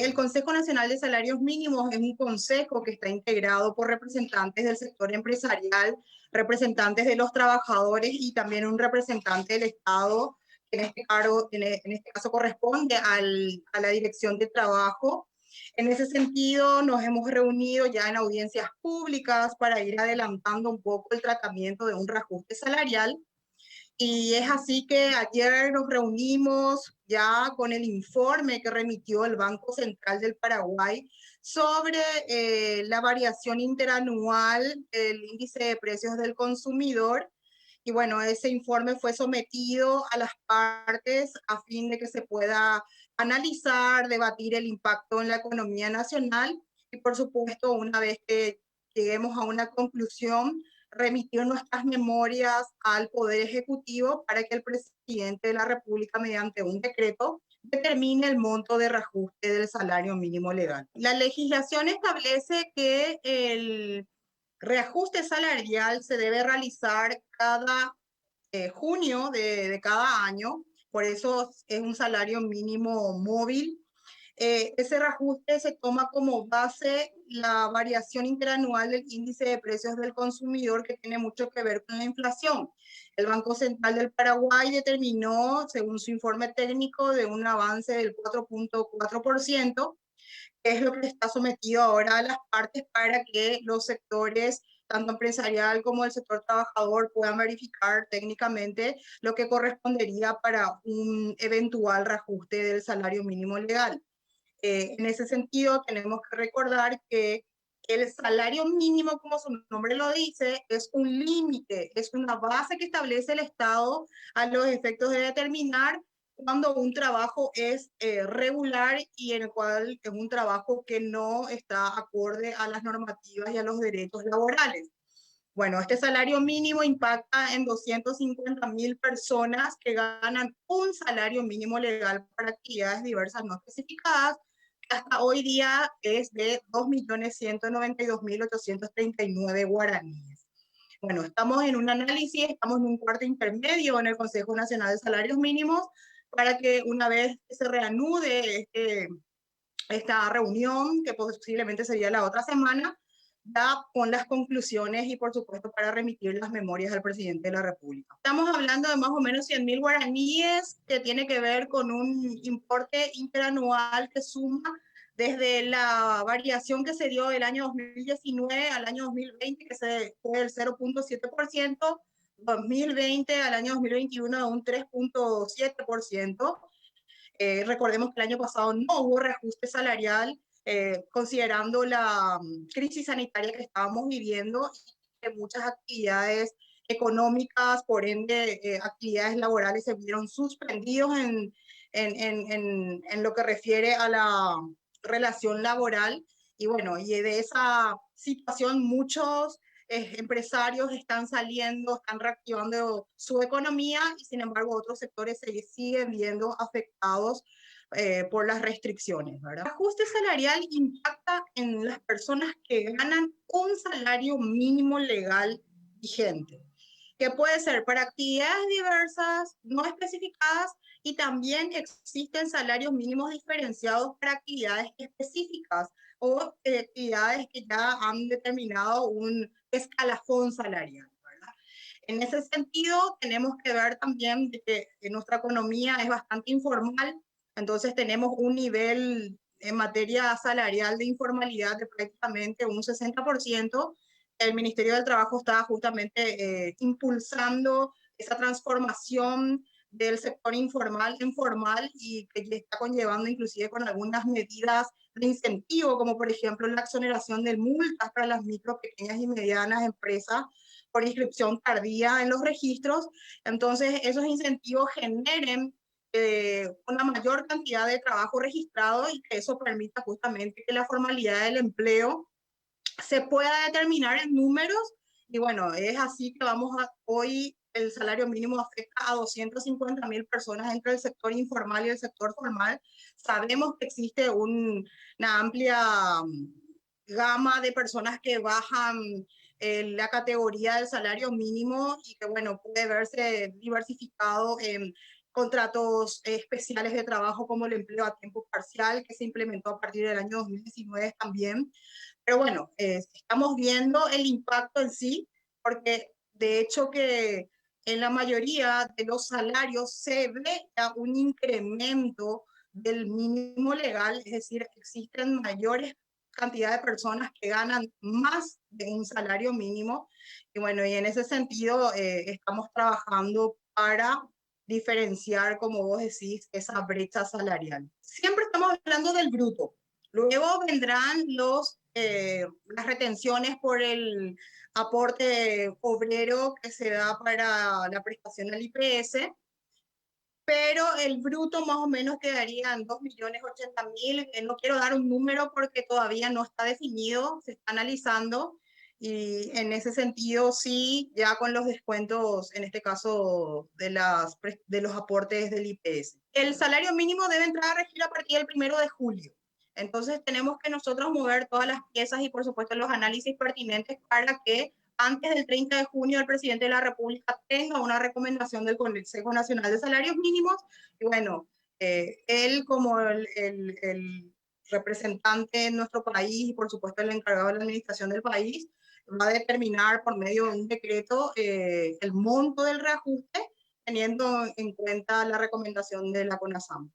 El Consejo Nacional de Salarios Mínimos es un consejo que está integrado por representantes del sector empresarial, representantes de los trabajadores y también un representante del Estado, que en este caso corresponde a la Dirección de Trabajo. En ese sentido, nos hemos reunido ya en audiencias públicas para ir adelantando un poco el tratamiento de un reajuste salarial. Y es así que ayer nos reunimos ya con el informe que remitió el Banco Central del Paraguay sobre la variación interanual del índice de precios del consumidor. Y bueno, ese informe fue sometido a las partes a fin de que se pueda analizar, debatir el impacto en la economía nacional y por supuesto, una vez que lleguemos a una conclusión, remitir nuestras memorias al Poder Ejecutivo para que el presidente de la República, mediante un decreto, determine el monto de reajuste del salario mínimo legal. La legislación establece que el reajuste salarial se debe realizar cada junio de cada año, por eso es un salario mínimo móvil. Ese reajuste se toma como base la variación interanual del índice de precios del consumidor, que tiene mucho que ver con la inflación. El Banco Central del Paraguay determinó, según su informe técnico, de un avance del 4.4%, que es lo que está sometido ahora a las partes para que los sectores, tanto empresarial como el sector trabajador, puedan verificar técnicamente lo que correspondería para un eventual reajuste del salario mínimo legal. En ese sentido, tenemos que recordar que el salario mínimo, como su nombre lo dice, es un límite, es una base que establece el Estado a los efectos de determinar cuando un trabajo es regular y en el cual es un trabajo que no está acorde a las normativas y a los derechos laborales. Bueno, este salario mínimo impacta en 250.000 personas que ganan un salario mínimo legal para actividades diversas no especificadas, que hasta hoy día es de 2.192.839 guaraníes. Bueno, estamos en un análisis, estamos en un cuarto intermedio en el Consejo Nacional de Salarios Mínimos para que una vez que se reanude esta reunión, que posiblemente sería la otra semana, da con las conclusiones y por supuesto para remitir las memorias al presidente de la República. Estamos hablando de más o menos 100.000 guaraníes, que tiene que ver con un importe interanual que suma desde la variación que se dio del año 2019 al año 2020, que fue del 0.7%, 2020 al año 2021 de un 3.7%. Recordemos que el año pasado no hubo reajuste salarial, considerando la crisis sanitaria que estábamos viviendo y que muchas actividades económicas, por ende actividades laborales se vieron suspendidos en lo que refiere a la relación laboral. Y bueno, y de esa situación muchos empresarios están saliendo, están reactivando su economía y sin embargo otros sectores se siguen viendo afectados por las restricciones, ¿verdad? El ajuste salarial impacta en las personas que ganan un salario mínimo legal vigente, que puede ser para actividades diversas, no especificadas, y también existen salarios mínimos diferenciados para actividades específicas o actividades que ya han determinado un escalafón salarial, ¿verdad? En ese sentido, tenemos que ver también que nuestra economía es bastante informal, entonces tenemos un nivel en materia salarial de informalidad de prácticamente un 60%. El Ministerio del Trabajo está justamente impulsando esa transformación del sector informal en formal y que le está conllevando inclusive con algunas medidas de incentivo, como por ejemplo la exoneración de multas para las micro, pequeñas y medianas empresas por inscripción tardía en los registros. Entonces, esos incentivos generen una mayor cantidad de trabajo registrado y que eso permita justamente que la formalidad del empleo se pueda determinar en números. Y bueno, es así que hoy el salario mínimo afecta a 250.000 personas entre el sector informal y el sector formal. Sabemos que existe una amplia gama de personas que bajan la categoría del salario mínimo y que, bueno, puede verse diversificado en contratos especiales de trabajo como el empleo a tiempo parcial, que se implementó a partir del año 2019 también. Pero bueno, estamos viendo el impacto en sí, porque de hecho que en la mayoría de los salarios se ve un incremento del mínimo legal, es decir, existen mayores cantidad de personas que ganan más de un salario mínimo. Y bueno, y en ese sentido estamos trabajando para diferenciar, como vos decís, esa brecha salarial. Siempre estamos hablando del bruto. Luego vendrán las retenciones por el aporte obrero que se da para la prestación al IPS, pero el bruto más o menos quedaría en 2.080.000. No quiero dar un número porque todavía no está definido, se está analizando y en ese sentido sí, ya con los descuentos, en este caso de los aportes del IPS. El salario mínimo debe entrar a regir a partir del 1 de julio. Entonces tenemos que nosotros mover todas las piezas y por supuesto los análisis pertinentes para que antes del 30 de junio el presidente de la República tenga una recomendación del Consejo Nacional de Salarios Mínimos. Y bueno, él como el representante en nuestro país y por supuesto el encargado de la administración del país, va a determinar por medio de un decreto el monto del reajuste teniendo en cuenta la recomendación de la CONASAM.